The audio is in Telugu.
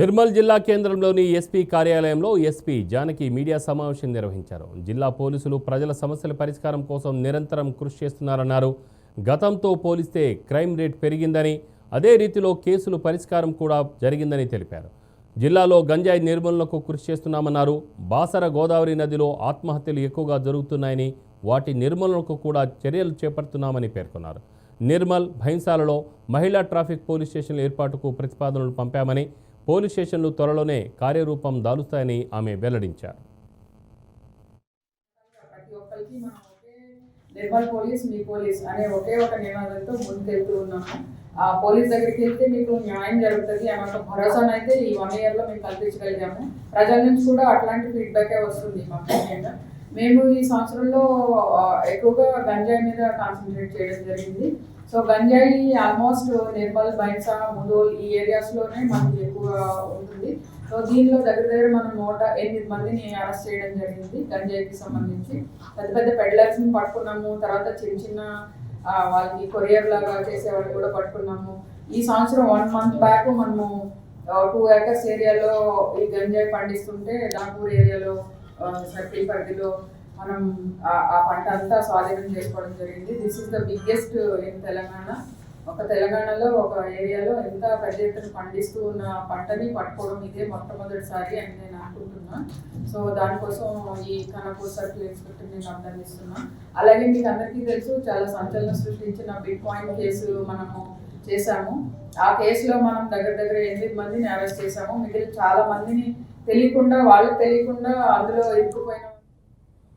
నిర్మల్ జిల్లా కేంద్రంలోని ఎస్పీ కార్యాలయంలో ఎస్పీ జానకి మీడియా సమావేశం నిర్వహించారు. జిల్లా పోలీసులు ప్రజల సమస్యల పరిష్కారం కోసం నిరంతరం కృషి చేస్తున్నారన్నారు. గతంతో పోలిస్తే క్రైమ్ రేట్ పెరిగిందని, అదే రీతిలో కేసుల పరిష్కారం కూడా జరిగిందని తెలిపారు. జిల్లాలో గంజాయి నిర్మూలనకు కృషి చేస్తున్నామన్నారు. బాసర గోదావరి నదిలో ఆత్మహత్యలు ఎక్కువగా జరుగుతున్నాయని, వాటి నిర్మూలనకు కూడా చర్యలు చేపడుతున్నామని పేర్కొన్నారు. నిర్మల్, భైంసాలలో మహిళా ట్రాఫిక్ పోలీస్ స్టేషన్ల ఏర్పాటుకు ప్రతిపాదనలు పంపామని, పోలీస్ స్టేషన్లు త్వరలోనే కార్యరూపం దాలుస్తాయని ఆమె వెల్లడించారు. నిర్మల్ పోలీస్ మీ పోలీస్ అనే ఒకే ఒక నినాదంతో ముందుకెళ్తూ ఉన్నాము. ఆ పోలీస్ దగ్గరికి వెళ్తే మీకు న్యాయం జరుగుతుంది అనే ఒక భరోసానైతే ఈ 1 year లో మేము కల్పించగలిగాము. ప్రజల నుంచి కూడా అట్లాంటి ఫీడ్బ్యాకే వస్తుంది మాకు. మేము ఈ సంవత్సరంలో ఎక్కువగా గంజాయి మీద కాన్సన్ట్రేట్ చేయడం జరిగింది. సో గంజాయి ఆల్మోస్ట్ నిర్మల్, బైన్సా, ముదోల్ ఈ ఏరియాస్లోనే మనకి ఎక్కువ ఉంటుంది. సో దీనిలో దగ్గర మనం 108 మందిని అరెస్ట్ చేయడం జరిగింది గంజాయికి సంబంధించి. పెద్ద పెద్ద పెడ్లర్స్ని పట్టుకున్నాము. తర్వాత చిన్న చిన్న వాళ్ళకి కొరియర్ లాగా చేసేవాళ్ళు కూడా పట్టుకున్నాము. ఈ సంవత్సరం 1 month బ్యాక్ మనము 2 acres ఏరియాలో ఈ గంజాయి పండిస్తుంటే దాపూర్ ఏరియాలో సర్కిల్ పరిధిలో మనం ఆ పంట అంతా స్వాధీనం చేసుకోవడం జరిగింది. This is the biggest in Telangana. ఒక తెలంగాణలో ఒక ఏరియాలో ఎంత పెద్ద ఎత్తున పండిస్తూ ఉన్న పంటని పట్టుకోవడం ఇదే మొట్టమొదటిసారి అని నేను అనుకుంటున్నా. సో దానికోసం ఈ ఖానాపూర్ సర్కిల్ ఇన్స్పెక్టర్ నేను అభినందిస్తున్నా. అలాగే మీకు అందరికీ తెలుసు, చాలా సంచలనం సృష్టించిన బిగ్ పాయింట్ కేసు మనము చేశాము. ఆ కేసులో మనం దగ్గర 8 మందిని అరెస్ట్ చేశాము. మిగిలిన చాలా మందిని తెలియకుండా, వాళ్ళకి తెలియకుండా అందులో ఇరుక్కుపోయిన